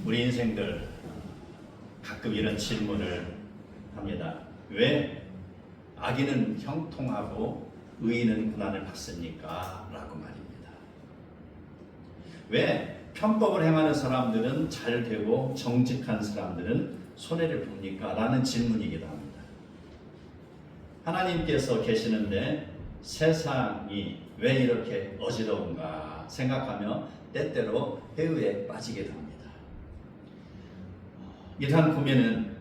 우리 인생들 가끔 이런 질문을 합니다. 왜 악인은 형통하고 의인은 고난을 받습니까? 라고 말입니다. 왜 편법을 행하는 사람들은 잘 되고 정직한 사람들은 손해를 봅니까? 라는 질문이기도 합니다. 하나님께서 계시는데 세상이 왜 이렇게 어지러운가 생각하며 때때로 회의에 빠지게 됩니다. 이러한 고민은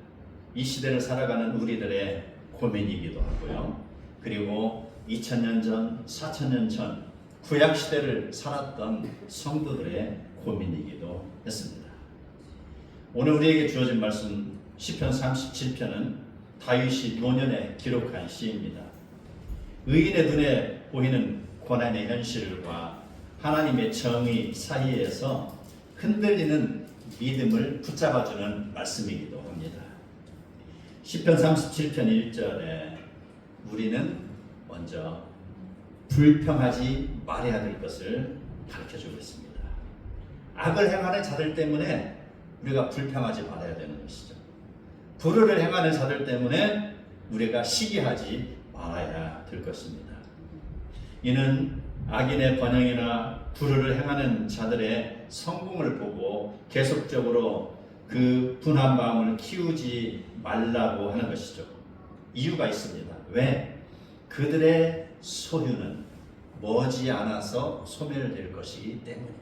이 시대를 살아가는 우리들의 고민이기도 하고요. 그리고 2000년 전, 4000년 전 구약 시대를 살았던 성도들의 고민이기도 했습니다. 오늘 우리에게 주어진 말씀 시편 37편은 다윗이 노년에 기록한 시입니다. 의인의 눈에 보이는 고난의 현실과 하나님의 정의 사이에서 흔들리는 믿음을 붙잡아주는 말씀이기도 합니다. 시편 37편 1절에 우리는 먼저 불평하지 말아야 될 것을 가르쳐주고 있습니다. 악을 행하는 자들 때문에 우리가 불평하지 말아야 되는 것이죠. 불의를 행하는 자들 때문에 우리가 시기하지 말아야 될 것입니다. 이는 악인의 번영이나 불의를 행하는 자들의 성공을 보고 계속적으로 그 분한 마음을 키우지 말라고 하는 것이죠. 이유가 있습니다. 왜? 그들의 소유는 머지않아서 소멸될 것이기 때문입니다.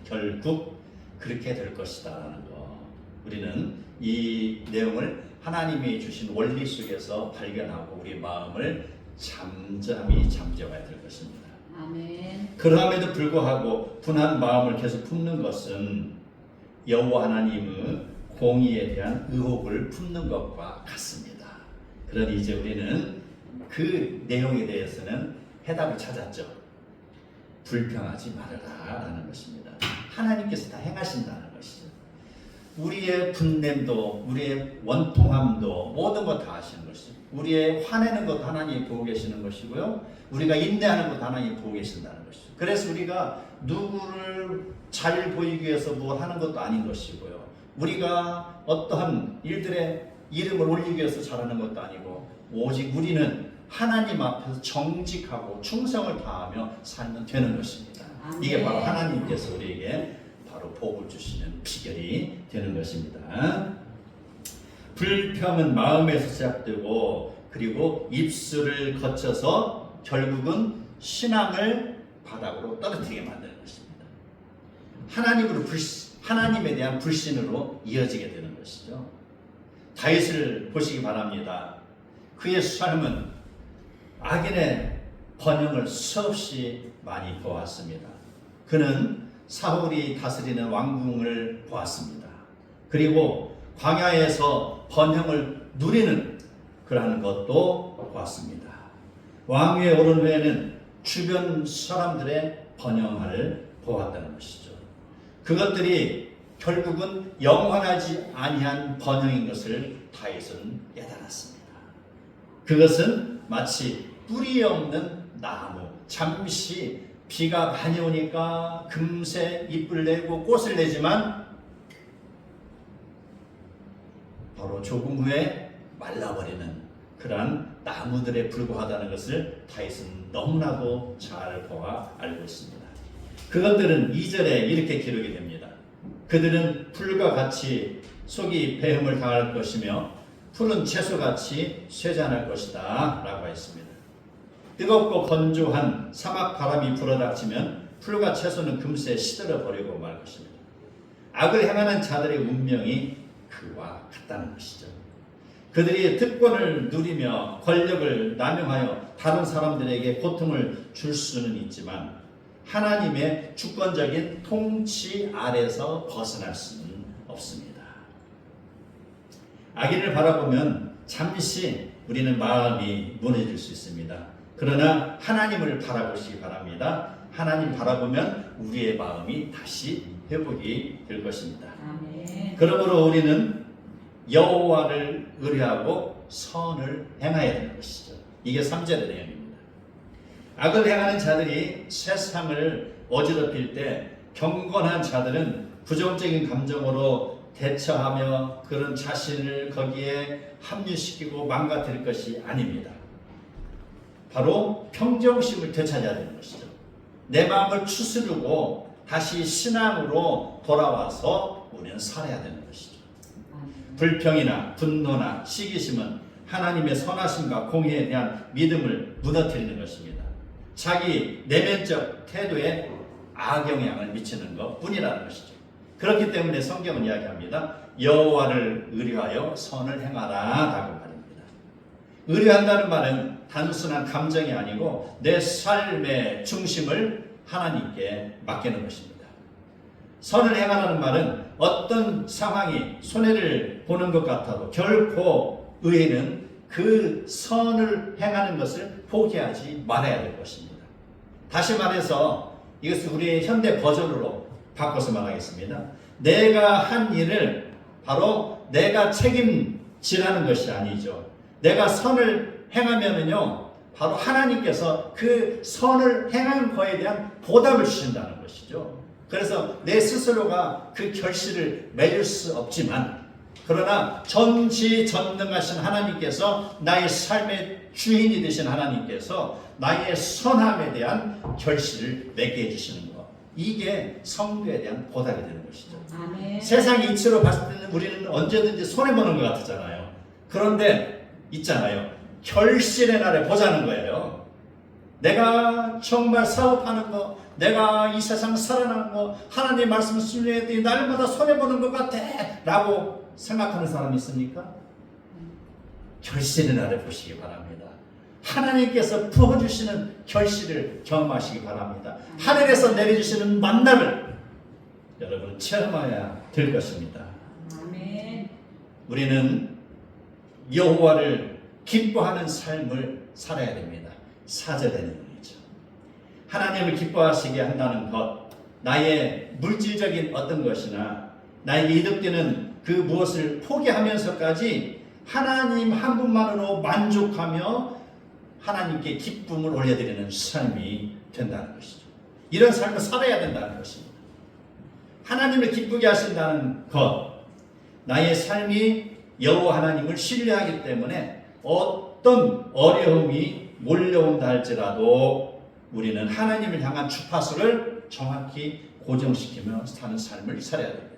결국 그렇게 될 것이다 라는 거. 우리는 이 내용을 하나님이 주신 원리 속에서 발견하고 우리 마음을 잠잠히 잠재워야 될 것입니다. 아멘. 그럼에도 불구하고 분한 마음을 계속 품는 것은 여호와 하나님의 공의에 대한 의혹을 품는 것과 같습니다. 그러니 이제 우리는 그 내용에 대해서는 해답을 찾았죠. 불평하지 말아라 라는 것입니다. 하나님께서 다 행하신다는 것이죠. 우리의 분냄도 우리의 원통함도 모든 것 다 하시는 것이죠. 우리의 화내는 것도 하나님이 보고 계시는 것이고요. 우리가 인내하는 것도 하나님이 보고 계신다는 것이죠. 그래서 우리가 누구를 잘 보이기 위해서 뭘 하는 것도 아닌 것이고요. 우리가 어떠한 일들의 이름을 올리기 위해서 잘하는 것도 아니고 오직 우리는 하나님 앞에서 정직하고 충성을 다하며 살면 되는 것입니다. 아멘. 이게 바로 하나님께서 우리에게 바로 복을 주시는 비결이 되는 것입니다. 불평은 마음에서 시작되고 그리고 입술을 거쳐서 결국은 신앙을 바닥으로 떨어뜨리게 만드는 것입니다. 하나님에 대한 불신으로 이어지게 되는 것이죠. 다윗을 보시기 바랍니다. 그의 삶은 악인의 번영을 수없이 많이 보았습니다. 그는 사울이 다스리는 왕궁을 보았습니다. 그리고 광야에서 번영을 누리는 그러한 것도 보았습니다. 왕위에 오른 후에는 주변 사람들의 번영을 보았다는 것이죠. 그것들이 결국은 영원하지 아니한 번영인 것을 다윗은 깨달았습니다. 그것은 마치 뿌리 없는 나무, 잠시 비가 많이 오니까 금세 잎을 내고 꽃을 내지만 바로 조금 후에 말라버리는 그러한 나무들에 불과하다는 것을 다윗은 너무나도 잘 보아 알고 있습니다. 그것들은 2절에 이렇게 기록이 됩니다. 그들은 풀과 같이 속이 배흠을 당할 것이며 푸른 채소같이 쇠잔할 것이다 라고 했습니다. 뜨겁고 건조한 사막 바람이 불어닥치면 풀과 채소는 금세 시들어 버리고 말 것입니다. 악을 행하는 자들의 운명이 그와 같다는 것이죠. 그들이 특권을 누리며 권력을 남용하여 다른 사람들에게 고통을 줄 수는 있지만 하나님의 주권적인 통치 아래서 벗어날 수는 없습니다. 악인을 바라보면 잠시 우리는 마음이 무너질 수 있습니다. 그러나 하나님을 바라보시기 바랍니다. 하나님 바라보면 우리의 마음이 다시 회복이 될 것입니다. 아멘. 그러므로 우리는 여호와를 의뢰하고 선을 행해야 되는 것이죠. 이게 3절의 내용입니다. 악을 행하는 자들이 세상을 어지럽힐 때 경건한 자들은 부정적인 감정으로 대처하며 그런 자신을 거기에 합류시키고 망가뜨릴 것이 아닙니다. 바로 평정심을 되찾아야 되는 것이죠. 내 마음을 추스르고 다시 신앙으로 돌아와서 우리는 살아야 되는 것이죠. 불평이나 분노나 시기심은 하나님의 선하심과 공의에 대한 믿음을 무너뜨리는 것입니다. 자기 내면적 태도에 악영향을 미치는 것뿐이라는 것이죠. 그렇기 때문에 성경은 이야기합니다. 여호와를 의뢰하여 선을 행하라라고 말입니다. 의뢰한다는 말은 단순한 감정이 아니고 내 삶의 중심을 하나님께 맡기는 것입니다. 선을 행하라는 말은 어떤 상황이 손해를 보는 것 같아도 결코 의회는 그 선을 행하는 것을 포기하지 말아야 될 것입니다. 다시 말해서 이것을 우리의 현대 버전으로 바꿔서 말하겠습니다. 내가 한 일을 바로 내가 책임지라는 것이 아니죠. 내가 선을 행하면은요, 바로 하나님께서 그 선을 행한 거에 대한 보답을 주신다는 것이죠. 그래서 내 스스로가 그 결실을 맺을 수 없지만, 그러나 전지전능하신 하나님께서 나의 삶의 주인이 되신 하나님께서 나의 선함에 대한 결실을 맺게 해주시는 것, 이게 성도에 대한 보답이 되는 것이죠. 아멘. 세상 이치로 봤을 때는 우리는 언제든지 손해보는 것 같잖아요. 그런데 있잖아요, 결실의 날에 보자는 거예요. 내가 정말 사업하는 거, 내가 이 세상 살아나는 거, 하나님의 말씀을 순종했더니 날마다 손해보는 것 같아 라고 생각하는 사람이 있습니까? 결실의 날에 보시기 바랍니다. 하나님께서 부어주시는 결실을 경험하시기 바랍니다. 하늘에서 내려주시는 만남을 여러분 체험해야 될 것입니다. 아멘. 우리는 여호와를 기뻐하는 삶을 살아야 됩니다. 사절되는 일이죠. 하나님을 기뻐하시게 한다는 것, 나의 물질적인 어떤 것이나 나에게 이득되는 그 무엇을 포기하면서까지 하나님 한 분만으로 만족하며 하나님께 기쁨을 올려드리는 삶이 된다는 것이죠. 이런 삶을 살아야 된다는 것입니다. 하나님을 기쁘게 하신다는 것, 나의 삶이 여호와 하나님을 신뢰하기 때문에 어떤 어려움이 몰려온다 할지라도 우리는 하나님을 향한 주파수를 정확히 고정시키며 사는 삶을 살아야 됩니다.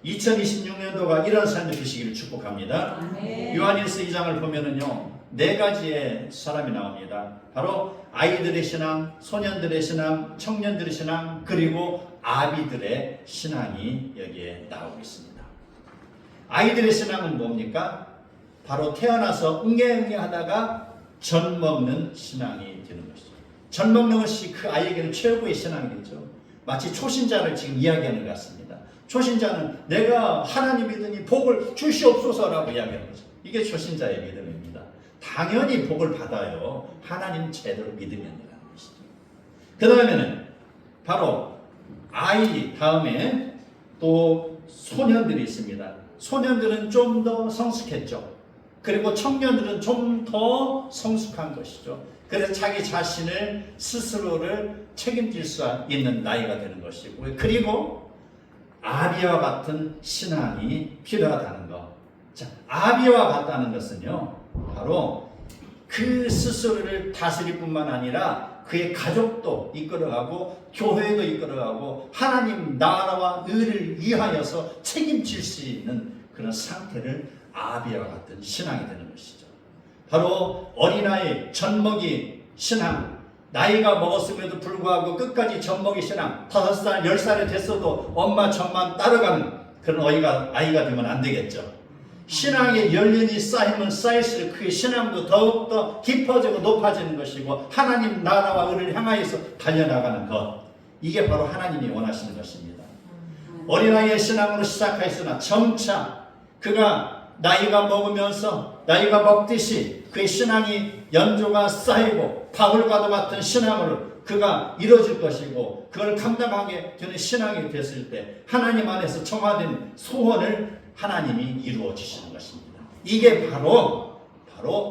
2026년도가 이런 삶이 되시기를 축복합니다. 아멘. 요한일서 2장을 보면은요, 4가지의 사람이 나옵니다. 바로 아이들의 신앙, 소년들의 신앙, 청년들의 신앙, 그리고 아비들의 신앙이 여기에 나오고 있습니다. 아이들의 신앙은 뭡니까? 바로 태어나서 응애응애 하다가 젖 먹는 신앙이 되는 것이죠. 젖 먹는 것이 그 아이에게는 최고의 신앙이겠죠. 마치 초신자를 지금 이야기하는 것 같습니다. 초신자는 내가 하나님 믿으니 복을 주시옵소서라고 이야기하는 거죠. 이게 초신자의 믿음입니다. 당연히 복을 받아요. 하나님 제대로 믿으면이라는 것이죠. 그 다음에는 바로 아이 다음에 또 소년들이 있습니다. 소년들은 좀 더 성숙했죠. 그리고 청년들은 좀 더 성숙한 것이죠. 그래서 자기 자신을 스스로를 책임질 수 있는 나이가 되는 것이고, 그리고 아비와 같은 신앙이 필요하다는 것. 자, 아비와 같다는 것은요, 바로 그 스스로를 다스릴 뿐만 아니라 그의 가족도 이끌어가고 교회도 이끌어가고 하나님 나라와 의를 위하여서 책임질 수 있는 그런 상태를 아비와 같은 신앙이 되는 것이죠. 바로 어린아이 젖먹이 신앙, 나이가 먹었음에도 불구하고 끝까지 젖먹이 신앙, 5살, 10살이 됐어도 엄마 젖만 따라가는 그런 아이가 되면 안 되겠죠. 신앙의 연륜이 쌓이면 쌓일수록 그 신앙도 더욱더 깊어지고 높아지는 것이고 하나님 나라와 의를 향하여서 달려나가는 것, 이게 바로 하나님이 원하시는 것입니다. 어린아이의 신앙으로 시작하였으나 점차 그가 나이가 먹으면서 나이가 먹듯이 그의 신앙이 연조가 쌓이고 바울과도 같은 신앙으로 그가 이루어질 것이고, 그걸 감당하게 되는 신앙이 됐을 때 하나님 안에서 청화된 소원을 하나님이 이루어 주시는 것입니다. 이게 바로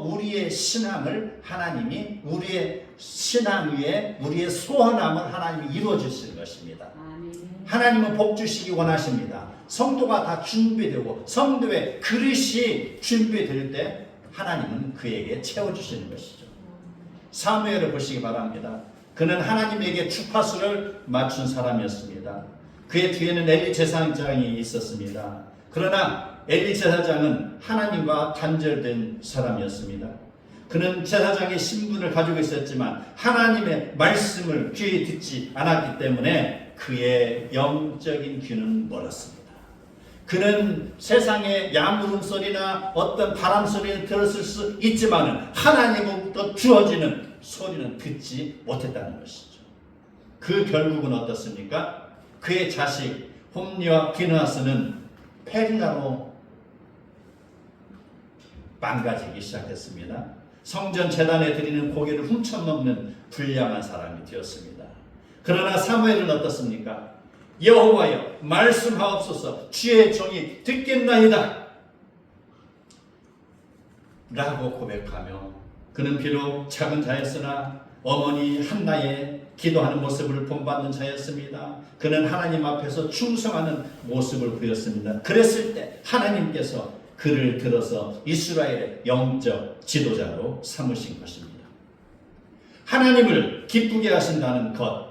우리의 신앙을 하나님이 우리의 신앙 위에 우리의 소원함을 하나님이 이루어 주시는 것입니다. 아멘. 하나님은 복 주시기 원하십니다. 성도가 다 준비되고 성도의 그릇이 준비될 때 하나님은 그에게 채워주시는 것이죠. 사무엘을 보시기 바랍니다. 그는 하나님에게 주파수를 맞춘 사람이었습니다. 그의 뒤에는 엘리 제사장이 있었습니다. 그러나 엘리 제사장은 하나님과 단절된 사람이었습니다. 그는 제사장의 신분을 가지고 있었지만 하나님의 말씀을 귀에 듣지 않았기 때문에 그의 영적인 귀는 멀었습니다. 그는 세상의 야물음 소리나 어떤 바람 소리를 들었을 수 있지만 하나님으로부터 주어지는 소리는 듣지 못했다는 것이죠. 그 결국은 어떻습니까? 그의 자식 홈리와 비느하스는 페리나로 망가지기 시작했습니다. 성전 제단에 드리는 고기를 훔쳐먹는 불량한 사람이 되었습니다. 그러나 사무엘은 어떻습니까? 여호와여 말씀하옵소서 주의 종이 듣겠나이다 라고 고백하며 그는 비록 작은 자였으나 어머니 한나의 기도하는 모습을 본받는 자였습니다. 그는 하나님 앞에서 충성하는 모습을 보였습니다. 그랬을 때 하나님께서 그를 들어서 이스라엘의 영적 지도자로 삼으신 것입니다. 하나님을 기쁘게 하신다는 것,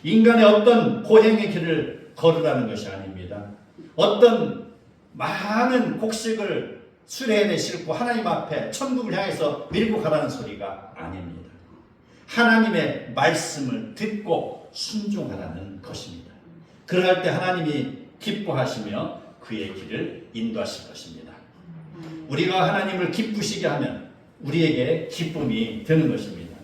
인간의 어떤 고행의 길을 걸으라는 것이 아닙니다. 어떤 많은 곡식을 수레에 싣고 하나님 앞에 천국을 향해서 밀고 가라는 소리가 아닙니다. 하나님의 말씀을 듣고 순종하라는 것입니다. 그럴 때 하나님이 기뻐하시며 그의 길을 인도하실 것입니다. 우리가 하나님을 기쁘시게 하면 우리에게 기쁨이 되는 것입니다.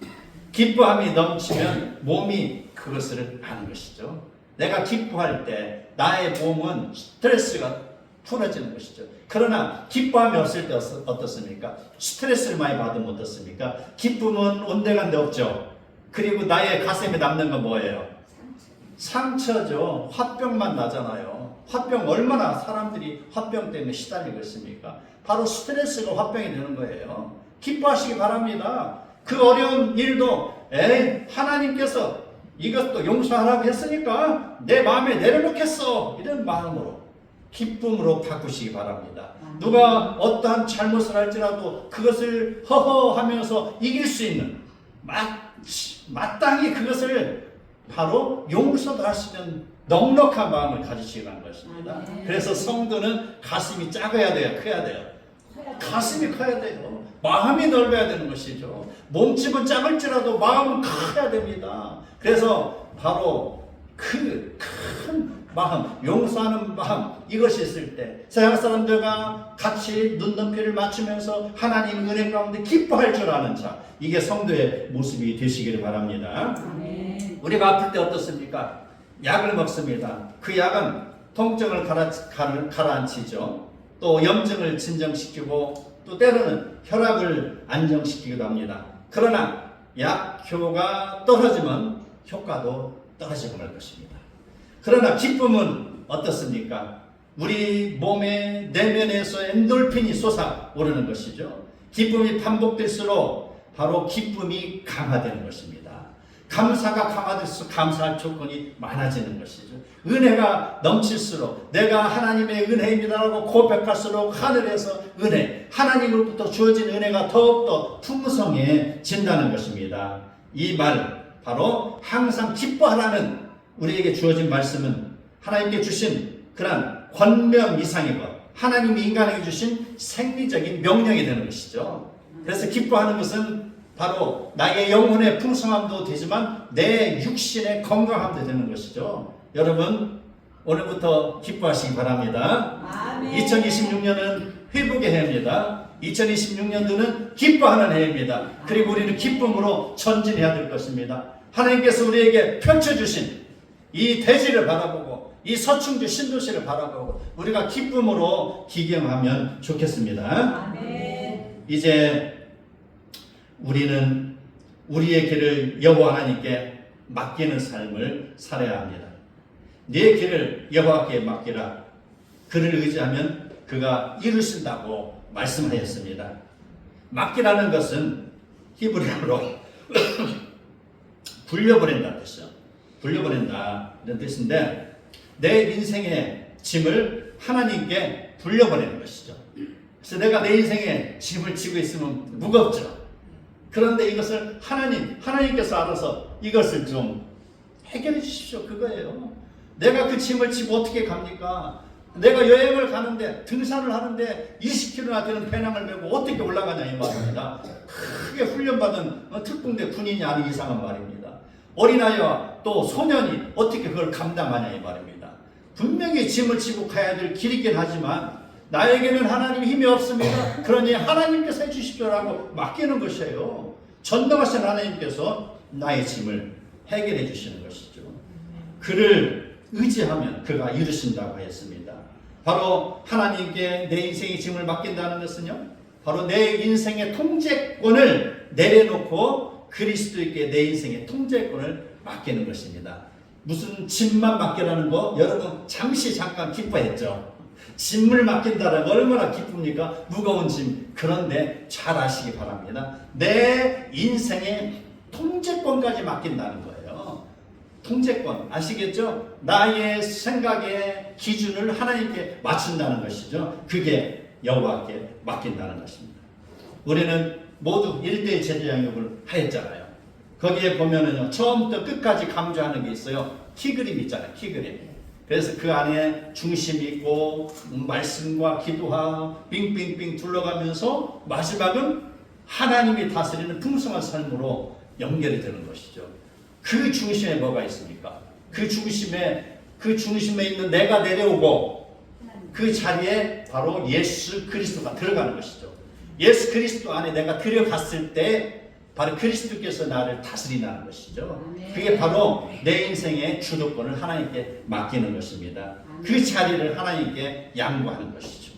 기뻐함이 넘치면 몸이 그것을 아는 것이죠. 내가 기뻐할 때 나의 몸은 스트레스가 풀어지는 것이죠. 그러나 기뻐함이 없을 때 어떻습니까? 스트레스를 많이 받으면 어떻습니까? 기쁨은 온데간데 없죠. 그리고 나의 가슴에 남는 건 뭐예요? 상처죠. 화병만 나잖아요. 화병, 얼마나 사람들이 화병 때문에 시달리고 있습니까? 바로 스트레스가 화병이 되는 거예요. 기뻐하시기 바랍니다. 그 어려운 일도 하나님께서 이것도 용서하라고 했으니까 내 마음에 내려놓겠어, 이런 마음으로 기쁨으로 바꾸시기 바랍니다. 누가 어떠한 잘못을 할지라도 그것을 허허하면서 이길 수 있는 마땅히 그것을 바로 용서도 할 수 있는 넉넉한 마음을 가지시기 바라는 것입니다. 그래서 성도는 가슴이 작아야 돼요? 커야 돼요? 가슴이 커야 돼요. 마음이 넓어야 되는 것이죠. 몸집은 작을지라도 마음은 커야 됩니다. 그래서 바로 그 큰 마음, 용서하는 마음, 이것이 있을 때 세상 사람들과 같이 눈높이를 맞추면서 하나님 은혜 가운데 기뻐할 줄 아는 자, 이게 성도의 모습이 되시기를 바랍니다. 우리가 아플 때 어떻습니까? 약을 먹습니다. 그 약은 통증을 가라앉히죠. 또 염증을 진정시키고 또 때로는 혈압을 안정시키기도 합니다. 그러나 약효가 떨어지면 효과도 떨어지고 말 것입니다. 그러나 기쁨은 어떻습니까? 우리 몸의 내면에서 엔돌핀이 솟아오르는 것이죠. 기쁨이 반복될수록 바로 기쁨이 강화되는 것입니다. 감사가 강화될수록 감사할 조건이 많아지는 것이죠. 은혜가 넘칠수록 내가 하나님의 은혜입니다라고 고백할수록 하늘에서 은혜, 하나님으로부터 주어진 은혜가 더욱더 풍성해진다는 것입니다. 이 말, 바로 항상 기뻐하라는 우리에게 주어진 말씀은 하나님께 주신 그런 권명 이상의 것, 하나님이 인간에게 주신 생리적인 명령이 되는 것이죠. 그래서 기뻐하는 것은 바로 나의 영혼의 풍성함도 되지만 내 육신의 건강함도 되는 것이죠. 여러분, 오늘부터 기뻐하시기 바랍니다. 2026년은 회복의 해입니다. 2026년도는 기뻐하는 해입니다. 그리고 우리는 기쁨으로 전진해야 될 것입니다. 하나님께서 우리에게 펼쳐주신 이 대지를 바라보고 이 서충주 신도시를 바라보고 우리가 기쁨으로 기경하면 좋겠습니다. 이제 우리는 우리의 길을 여호와 하나님께 맡기는 삶을 살아야 합니다. 네 길을 여호와께 맡기라. 그를 의지하면 그가 이루신다고 말씀하였습니다. 맡기라는 것은 히브리어로 굴려버린다는 뜻이죠. 불려보낸다 이런 뜻인데 내 인생의 짐을 하나님께 불려보내는 것이죠. 그래서 내가 내 인생에 짐을 지고 있으면 무겁죠. 그런데 이것을 하나님께서 알아서 이것을 좀 해결해 주십시오. 그거예요. 내가 그 짐을 지고 어떻게 갑니까? 내가 여행을 가는데 등산을 하는데 20km나 되는 배낭을 메고 어떻게 올라가냐 이 말입니다. 크게 훈련받은 특공대 군인이 아닌 이상은 말입니다. 어린아이와 또 소년이 어떻게 그걸 감당하냐 이 말입니다. 분명히 짐을 지고 가야 될 길이긴 하지만 나에게는 하나님 힘이 없습니다. 그러니 하나님께서 해주십시오라고 맡기는 것이에요. 전능하신 하나님께서 나의 짐을 해결해 주시는 것이죠. 그를 의지하면 그가 이루신다고 했습니다. 바로 하나님께 내 인생의 짐을 맡긴다는 것은요, 바로 내 인생의 통제권을 내려놓고 그리스도에게 내 인생의 통제권을 맡기는 것입니다. 무슨 짐만 맡기라는 거 여러분 잠깐 기뻐했죠. 짐을 맡긴다는 거 얼마나 기쁩니까? 무거운 짐. 그런데 잘 아시기 바랍니다. 내 인생의 통제권까지 맡긴다는 거예요. 통제권 아시겠죠? 나의 생각의 기준을 하나님께 맞춘다는 것이죠. 그게 여호와께 맡긴다는 것입니다. 우리는 모두 1대1 제자 양육을 하였잖아요. 거기에 보면은요, 처음부터 끝까지 강조하는 게 있어요. 키그림 있잖아요. 키그림. 그래서 그 안에 중심이 있고 말씀과 기도와 빙빙빙 둘러가면서 마지막은 하나님이 다스리는 풍성한 삶으로 연결이 되는 것이죠. 그 중심에 뭐가 있습니까? 그 중심에 있는 내가 내려오고 그 자리에 바로 예수 그리스도가 들어가는 것이죠. 예수 그리스도 안에 내가 들어갔을 때 바로 그리스도께서 나를 다스린다는 것이죠. 그게 바로 내 인생의 주도권을 하나님께 맡기는 것입니다. 그 자리를 하나님께 양보하는 것이죠.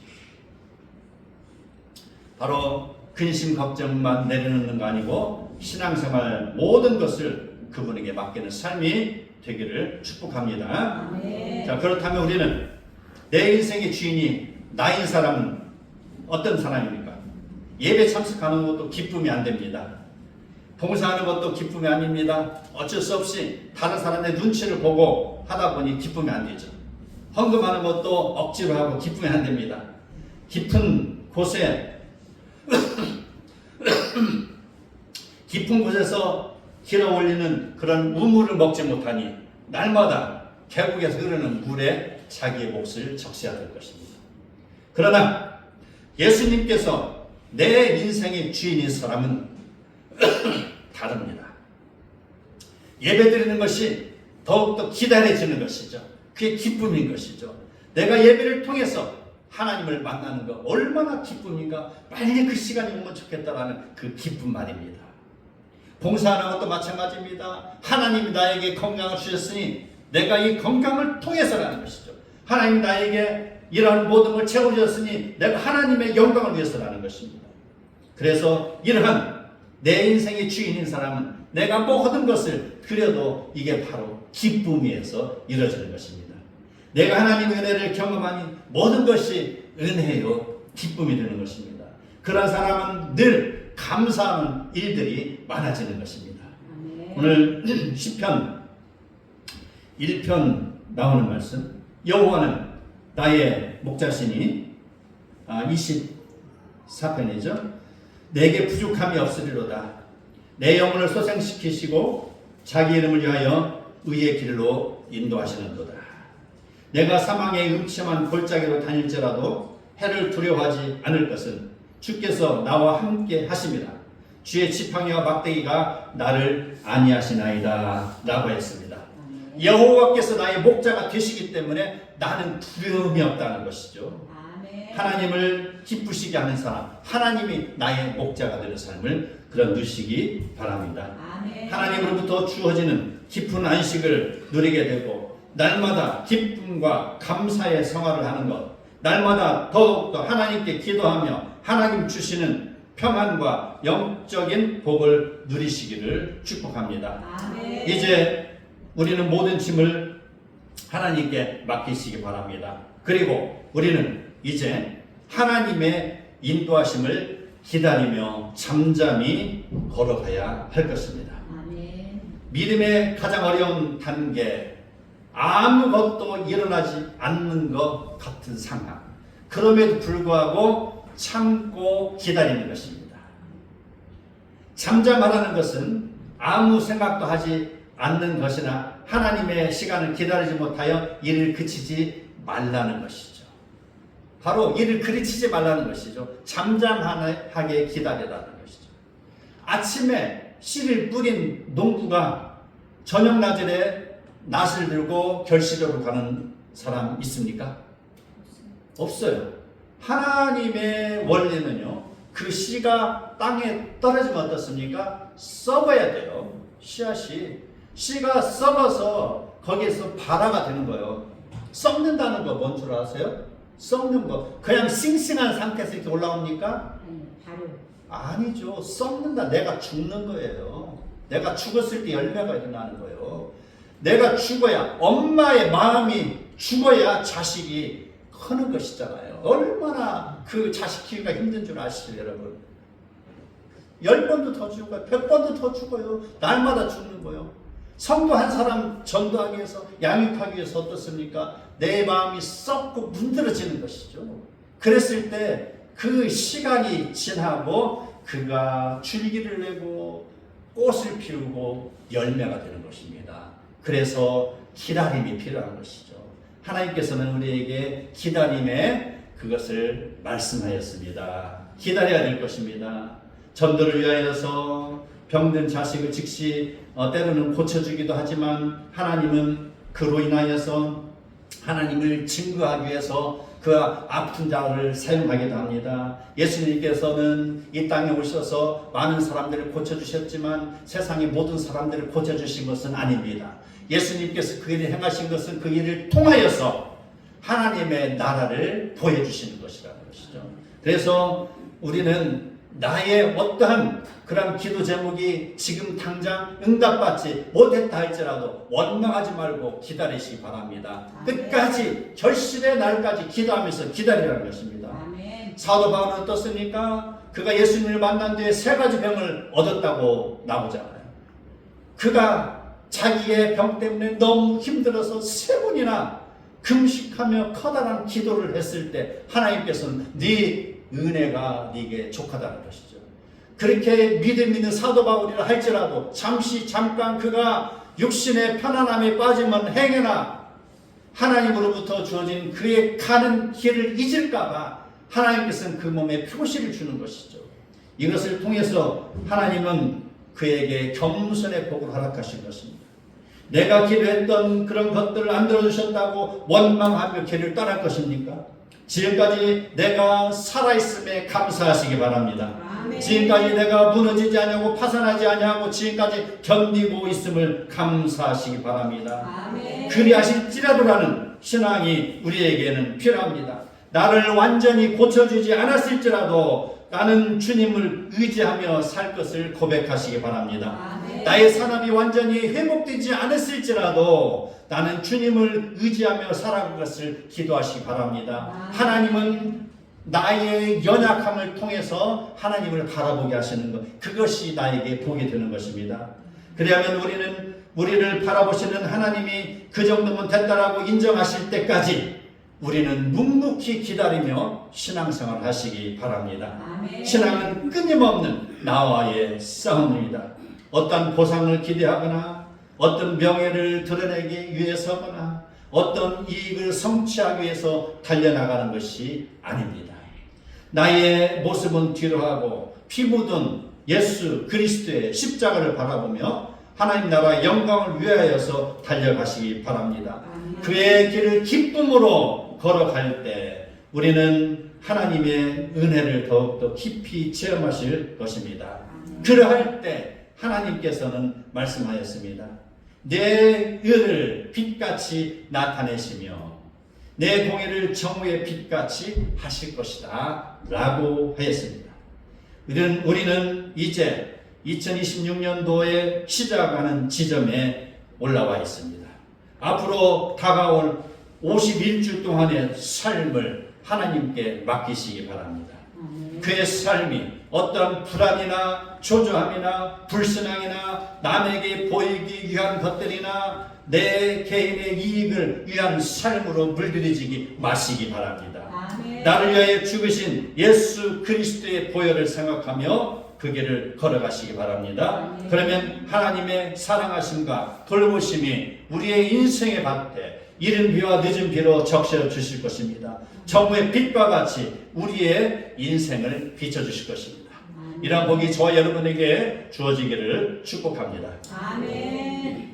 바로 근심 걱정만 내려놓는 거 아니고 신앙생활 모든 것을 그분에게 맡기는 삶이 되기를 축복합니다. 자, 그렇다면 우리는 내 인생의 주인이 나인 사람은 어떤 사람입니까? 예배 참석하는 것도 기쁨이 안 됩니다. 봉사하는 것도 기쁨이 아닙니다. 어쩔 수 없이 다른 사람의 눈치를 보고 하다 보니 기쁨이 안 되죠. 헌금하는 것도 억지로 하고 기쁨이 안 됩니다. 깊은 곳에 깊은 곳에서 길어 올리는 그런 우물을 먹지 못하니 날마다 계곡에서 흐르는 물에 자기의 몫을 적셔야 될 것입니다. 그러나 예수님께서 내 인생의 주인인 사람은 다릅니다. 예배드리는 것이 더욱더 기다려지는 것이죠. 그게 기쁨인 것이죠. 내가 예배를 통해서 하나님을 만나는 거 얼마나 기쁨인가. 빨리 그 시간이 오면 좋겠다라는 그 기쁨 말입니다. 봉사하는 것도 마찬가지입니다. 하나님이 나에게 건강을 주셨으니 내가 이 건강을 통해서라는 것이죠. 하나님이 나에게 이러한 모든 걸 채워주셨으니 내가 하나님의 영광을 위해서라는 것입니다. 그래서 이러한 내 인생의 주인인 사람은 내가 모든 것을 드려도 이게 바로 기쁨에서 이루어지는 것입니다. 내가 하나님의 은혜를 경험하니 모든 것이 은혜요 기쁨이 되는 것입니다. 그런 사람은 늘 감사하는 일들이 많아지는 것입니다. 오늘 시편 1편 나오는 말씀, 여호와는 나의 목자시니 24편이죠. 내게 부족함이 없으리로다. 내 영혼을 소생시키시고 자기 이름을 위하여 의의 길로 인도하시는도다. 내가 사망의 음침한 골짜기로 다닐지라도 해를 두려워하지 않을 것은 주께서 나와 함께 하심이라. 주의 지팡이와 막대기가 나를 안위하시나이다 라고 했습니다. 여호와께서 나의 목자가 되시기 때문에 나는 두려움이 없다는 것이죠. 하나님을 기쁘시게 하는 사람, 하나님이 나의 목자가 되는 삶을 그런 누시기 바랍니다. 하나님으로부터 주어지는 깊은 안식을 누리게 되고 날마다 기쁨과 감사의 생활을 하는 것, 날마다 더욱더 하나님께 기도하며 하나님 주시는 평안과 영적인 복을 누리시기를 축복합니다. 이제 우리는 모든 짐을 하나님께 맡기시기 바랍니다. 그리고 우리는 이제 하나님의 인도하심을 기다리며 잠잠히 걸어가야 할 것입니다. 믿음의 가장 어려운 단계, 아무것도 일어나지 않는 것 같은 상황. 그럼에도 불구하고 참고 기다리는 것입니다. 잠잠하라는 것은 아무 생각도 하지 않는 것이나 하나님의 시간을 기다리지 못하여 일을 그치지 말라는 것이죠. 바로 일을 그르치지 말라는 것이죠. 잠잠하게 기다리라는 것이죠. 아침에 씨를 뿌린 농부가 저녁 낮에 낫을 들고 결실으로 가는 사람 있습니까? 없어요. 하나님의 원리는요, 그 씨가 땅에 떨어지면 어떻습니까? 썩어야 돼요. 씨가 썩어서 거기에서 발화가 되는 거예요. 썩는다는 거 뭔 줄 아세요? 썩는 거. 그냥 싱싱한 상태에서 이렇게 올라옵니까? 발효. 아니죠. 썩는다. 내가 죽는 거예요. 내가 죽었을 때 열매가 일어나는 거예요. 내가 죽어야, 엄마의 마음이 죽어야 자식이 크는 것이잖아요. 얼마나 그 자식 키우기가 힘든 줄 아시죠, 여러분? 10번도 더 죽어요. 100번도 더 죽어요. 날마다 죽는 거예요. 성도 한 사람 전도하기 위해서, 양육하기 위해서 어떻습니까? 내 마음이 썩고 문드러지는 것이죠. 그랬을 때 그 시간이 지나고 그가 줄기를 내고 꽃을 피우고 열매가 되는 것입니다. 그래서 기다림이 필요한 것이죠. 하나님께서는 우리에게 기다림의 그것을 말씀하였습니다. 기다려야 될 것입니다. 전도를 위하여서 병든 자식을 즉시 때로는 고쳐주기도 하지만 하나님은 그로 인하여서 하나님을 증거하기 위해서 그 아픈 자를 사용하기도 합니다. 예수님께서는 이 땅에 오셔서 많은 사람들을 고쳐주셨지만 세상의 모든 사람들을 고쳐주신 것은 아닙니다. 예수님께서 그 일을 행하신 것은 그 일을 통하여서 하나님의 나라를 보여주시는 것이라는 것이죠. 그래서 우리는 나의 어떠한 그런 기도 제목이 지금 당장 응답받지 못했다 할지라도 원망하지 말고 기다리시기 바랍니다. 끝까지 결실의 날까지 기도하면서 기다리라는 것입니다. 사도 바울은 어떻습니까? 그가 예수님을 만난 뒤에 3가지 병을 얻었다고 나오잖아요. 그가 자기의 병 때문에 너무 힘들어서 3번이나 금식하며 커다란 기도를 했을 때 하나님께서는 네 은혜가 네게 족하다는 것이죠. 그렇게 믿음 있는 사도 바울이라 할지라도 잠깐 그가 육신의 편안함에 빠지면 행여나 하나님으로부터 주어진 그의 가는 길을 잊을까봐 하나님께서는 그 몸에 표시를 주는 것이죠. 이것을 통해서 하나님은 그에게 겸손의 복을 허락하신 것입니다. 내가 기도했던 그런 것들을 안 들어주셨다고 원망하며 길을 떠날 것입니까? 지금까지 내가 살아있음에 감사하시기 바랍니다. 아멘. 지금까지 내가 무너지지 않고 파산하지 않고 지금까지 견디고 있음을 감사하시기 바랍니다. 아멘. 그리하실지라도라는 신앙이 우리에게는 필요합니다. 나를 완전히 고쳐주지 않았을지라도 나는 주님을 의지하며 살 것을 고백하시기 바랍니다. 아멘. 나의 산업이 완전히 회복되지 않았을지라도 나는 주님을 의지하며 살아갈 것을 기도하시기 바랍니다. 하나님은 나의 연약함을 통해서 하나님을 바라보게 하시는 것, 그것이 나에게 복이 되는 것입니다. 그러면 우리를 바라보시는 하나님이 그 정도면 됐다라고 인정하실 때까지 우리는 묵묵히 기다리며 신앙생활을 하시기 바랍니다. 아멘. 신앙은 끊임없는 나와의 싸움입니다. 어떤 보상을 기대하거나 어떤 명예를 드러내기 위해서거나 어떤 이익을 성취하기 위해서 달려나가는 것이 아닙니다. 나의 모습은 뒤로하고 피 묻은 예수 그리스도의 십자가를 바라보며 하나님 나라의 영광을 위하여서 달려가시기 바랍니다. 그의 길을 기쁨으로 걸어갈 때 우리는 하나님의 은혜를 더욱더 깊이 체험하실 것입니다. 그러할 때 하나님께서는 말씀하였습니다. 내 의를 빛같이 나타내시며 내 공의를 정오의 빛같이 하실 것이다 라고 하였습니다. 우리는 이제 2026년도에 시작하는 지점에 올라와 있습니다. 앞으로 다가올 51주 동안의 삶을 하나님께 맡기시기 바랍니다. 그의 삶이 어떤 불안이나 초조함이나 불순항이나 남에게 보이기 위한 것들이나 내 개인의 이익을 위한 삶으로 물들이지 마시기 바랍니다. 아멘. 나를 위하여 죽으신 예수 그리스도의 보혈을 생각하며 그 길을 걸어가시기 바랍니다. 아멘. 그러면 하나님의 사랑하심과 돌보심이 우리의 인생의 밭에 이른 비와 늦은 비로 적셔 주실 것입니다. 정오의 빛과 같이 우리의 인생을 비춰주실 것입니다. 이러한 복이 저와 여러분에게 주어지기를 축복합니다. 아멘.